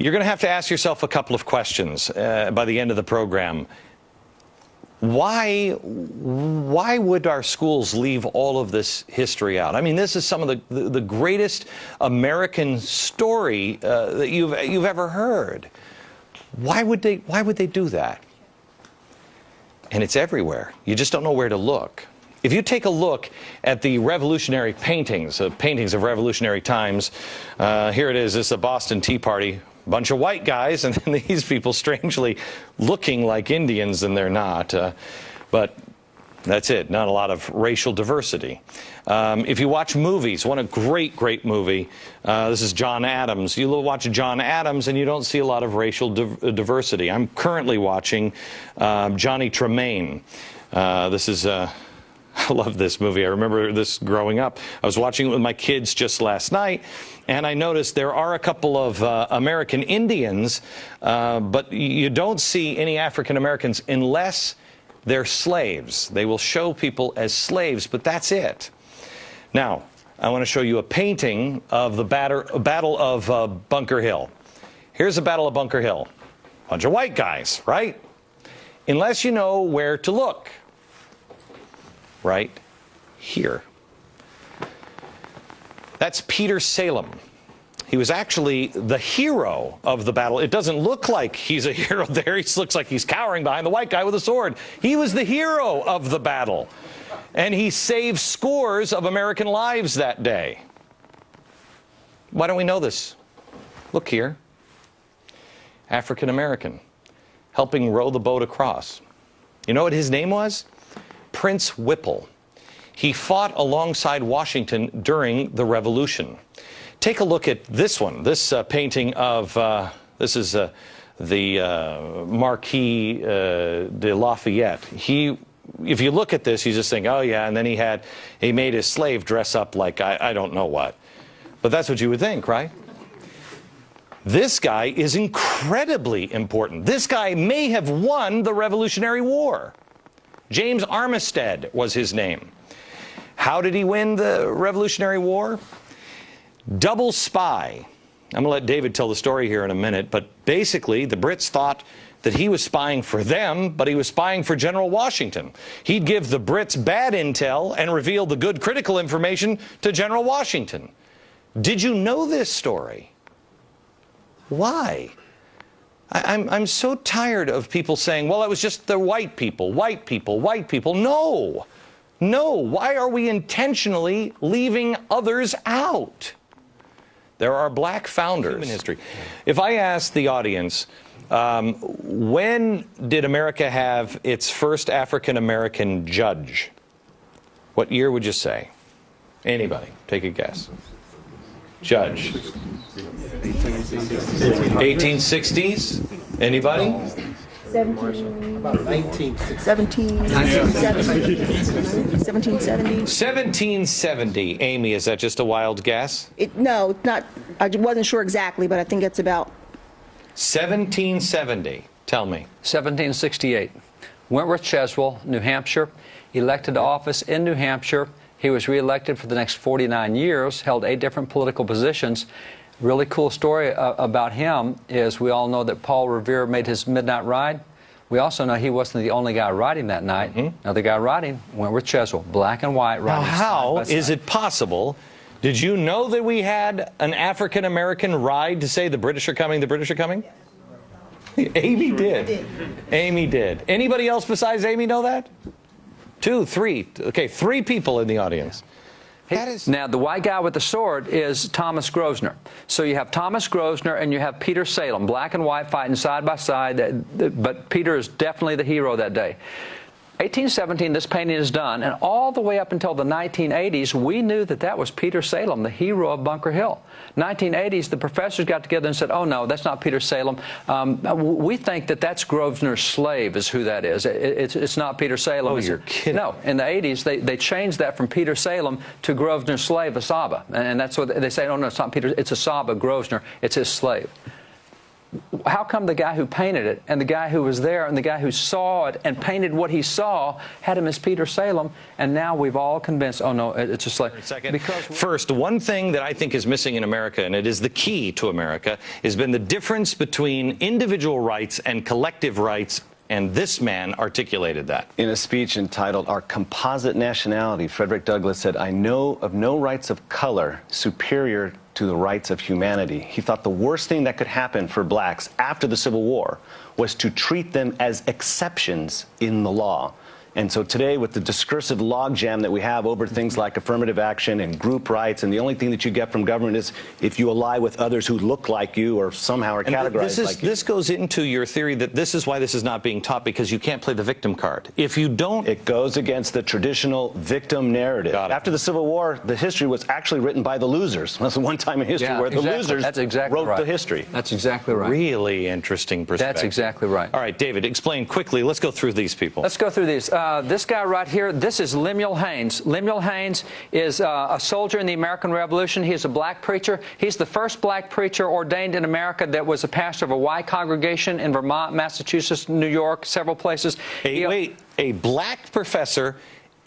You're going to have to ask yourself a couple of questions by the end of the program. Why would our schools leave all of this history out? I mean, this is some of the greatest American story that you've ever heard. Why would they do that? And it's everywhere. You just don't know where to look. If you take a look at the revolutionary paintings of revolutionary times, here it is. This is the Boston Tea Party. Bunch of white guys, and then these people strangely looking like Indians, and they're not. But that's it. Not a lot of racial diversity. If you watch movies, one great movie. This is John Adams. You watch John Adams, and you don't see a lot of racial diversity. I'm currently watching Johnny Tremaine. This is. I love this movie. I remember this growing up. I was watching it with my kids just last night, and I noticed there are a couple of American Indians, but you don't see any African Americans unless they're slaves. They will show people as slaves, but that's it. Now, I want to show you a painting of the Battle of Bunker Hill. Here's the Battle of Bunker Hill. Bunch of white guys, right? Unless you know where to look. Right here. That's Peter Salem. He was actually the hero of the battle. It doesn't look like he's a hero there. He looks like he's cowering behind the white guy with a sword. He was the hero of the battle. And he saved scores of American lives that day. Why don't we know this? Look here. African American, helping row the boat across. You know what his name was? Prince Whipple. He fought alongside Washington during the Revolution. Take a look at this one, this painting of, this is the Marquis de Lafayette. If you look at this, you just think, oh yeah, and then he made his slave dress up like I don't know what. But that's what you would think, right? This guy is incredibly important. This guy may have won the Revolutionary War. James Armistead was his name. How did he win the Revolutionary War? Double spy. I'm going to let David tell the story here in a minute, but basically the Brits thought that he was spying for them, but he was spying for General Washington. He'd give the Brits bad intel and reveal the good critical information to General Washington. Did you know this story? Why? I'm so tired of people saying, well, it was just the white people, white people, white people. No. No. Why are we intentionally leaving others out? There are black founders. Human history. If I ask the audience, when did America have its first African-American judge? What year would you say? Anybody? Take a guess. Judge. 1860s? Anybody? 1770. 1770. Amy, is that just a wild guess? No, not. I wasn't sure exactly, but I think it's about 1770. Tell me. 1768. Wentworth Cheswell, New Hampshire, elected to office in New Hampshire. He was reelected for the next 49 years, held 8 different political positions. Really cool story about him is we all know that Paul Revere made his midnight ride. We also know he wasn't the only guy riding that night. Another guy riding, Wentworth Cheswell, black and white riding. Now, how is it possible? Did you know that we had an African-American ride to say the British are coming, the British are coming? Amy did. Amy did. Anybody else besides Amy know that? 2, 3. Okay, 3 people in the audience. Now, the white guy with the sword is Thomas Grosvenor. So you have Thomas Grosvenor and you have Peter Salem, black and white fighting side by side, but Peter is definitely the hero that day. 1817, this painting is done, and all the way up until the 1980s, we knew that that was Peter Salem, the hero of Bunker Hill. 1980s, the professors got together and said, oh, no, that's not Peter Salem. We think that that's Grosvenor's slave is who that is. It's not Peter Salem. Oh, you're kidding. No, in the 80s, they changed that from Peter Salem to Grosvenor's slave, Asaba. And that's what they say, oh, no, it's not Peter, it's Asaba, Grosvenor, it's his slave. how come the guy who painted it and the guy who was there and the guy who saw it and painted what he saw had him as Peter Salem, and now we've all convinced, oh no, it's just like... Because first, one thing that I think is missing in America, and it is the key to America, has been the difference between individual rights and collective rights. And this man articulated that. In a speech entitled Our Composite Nationality, Frederick Douglass said, I know of no rights of color superior to the rights of humanity. He thought the worst thing that could happen for blacks after the Civil War was to treat them as exceptions in the law. And so today, with the discursive logjam that we have over things like affirmative action and group rights, and the only thing that you get from government is if you ally with others who look like you or somehow are categorized like you. This goes into your theory that this is why this is not being taught, because you can't play the victim card. If you don't... It goes against the traditional victim narrative. After the Civil War, the history was actually written by the losers. That's the one time in history where the losers wrote the history. That's exactly right. Really interesting perspective. That's exactly right. All right, David, explain quickly. Let's go through these people. Let's go through these. This guy right here, this is Lemuel Haynes. Lemuel Haynes is a soldier in the American Revolution. He is a black preacher. He's the first black preacher ordained in America that was a pastor of a white congregation in Vermont, Massachusetts, New York, several places. A black professor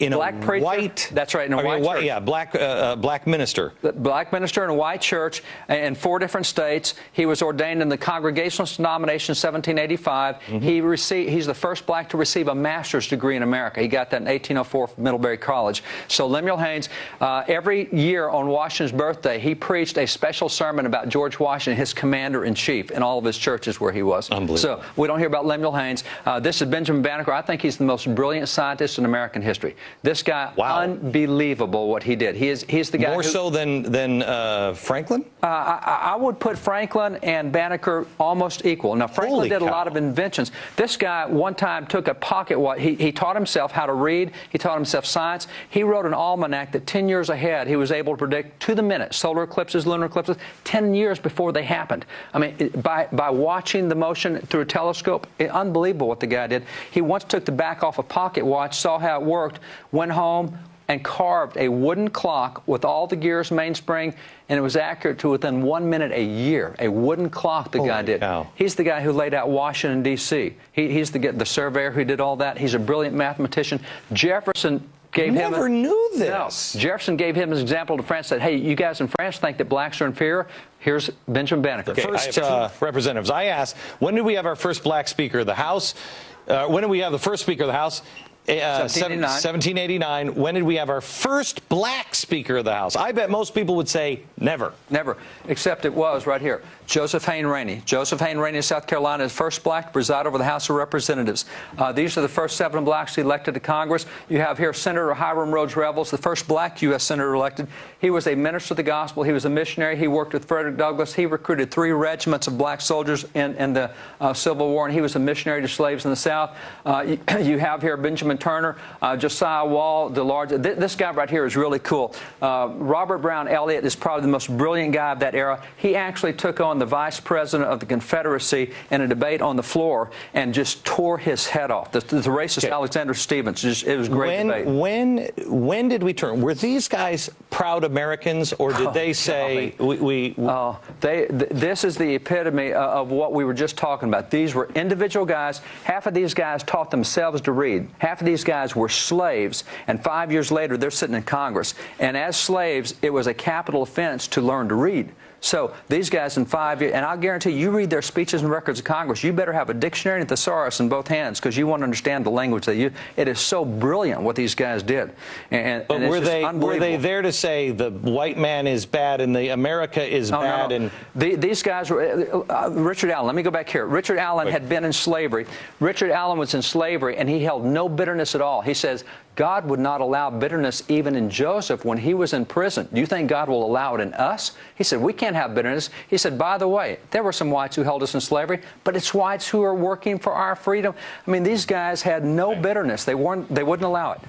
in black a preacher, white... That's right, in a white church. Yeah, black minister. Black minister in a white church in 4 different states. He was ordained in the Congregationalist denomination in 1785. He's the first black to receive a master's degree in America. He got that in 1804 from Middlebury College. So Lemuel Haynes, every year on Washington's birthday, he preached a special sermon about George Washington, his commander-in-chief, in all of his churches where he was. Unbelievable. So we don't hear about Lemuel Haynes. This is Benjamin Banneker. I think he's the most brilliant scientist in American history. This guy, unbelievable what he did. He's the guy more so than Franklin? I would put Franklin and Banneker almost equal. Now, Franklin did a lot of inventions. This guy one time took a pocket watch. He taught himself how to read. He taught himself science. He wrote an almanac that 10 years ahead he was able to predict to the minute solar eclipses, lunar eclipses, 10 years before they happened. I mean, by watching the motion through a telescope, unbelievable what the guy did. He once took the back off a pocket watch, saw how it worked, went home and carved a wooden clock with all the gears, mainspring, and it was accurate to within 1 minute a year. A wooden clock the guy did. Cow. He's the guy who laid out Washington, D.C. He's the surveyor who did all that. He's a brilliant mathematician. Jefferson gave him... Never knew this. No. Jefferson gave him as an example to France, said, hey, you guys in France think that blacks are inferior? Here's Benjamin Banneker. Okay, first, representatives, I asked, when did we have our first black Speaker of the House? When did we have the first Speaker of the House? 1789. When did we have our first black Speaker of the House? I bet most people would say never. Never, except it was right here. Joseph Hayne Rainey. Joseph Hayne Rainey of South Carolina is the first black to preside over the House of Representatives. These are the first 7 blacks elected to Congress. You have here Senator Hiram Rhodes Revels, the first black U.S. senator elected. He was a minister of the gospel. He was a missionary. He worked with Frederick Douglass. He recruited 3 regiments of black soldiers in the Civil War, and he was a missionary to slaves in the South. You have here Benjamin Turner, Josiah Wall, this guy right here is really cool. Robert Brown Elliott is probably the most brilliant guy of that era. He actually took on the vice president of the Confederacy in a debate on the floor and just tore his head off. The racist Alexander Stephens. It was a great debate. When did we turn? Were these guys proud Americans, or did they say this is the epitome of what we were just talking about. These were individual guys. Half of these guys taught themselves to read. Half of these guys were slaves, and 5 years later, they're sitting in Congress. And as slaves, it was a capital offense to learn to read. So these guys in 5 years, and I'll guarantee you read their speeches and records of Congress, you better have a dictionary and a thesaurus in both hands because you want to understand the language they use. It is so brilliant what these guys did. But were they there to say the white man is bad and the America is bad? No. And these guys were Richard Allen. Let me go back here. Richard Allen had been in slavery. Richard Allen was in slavery, and he held no bitterness at all. He says, God would not allow bitterness even in Joseph when he was in prison. Do you think God will allow it in us? He said, we can't have bitterness. He said, by the way, there were some whites who held us in slavery, but it's whites who are working for our freedom. I mean, these guys had no bitterness. They wouldn't allow it.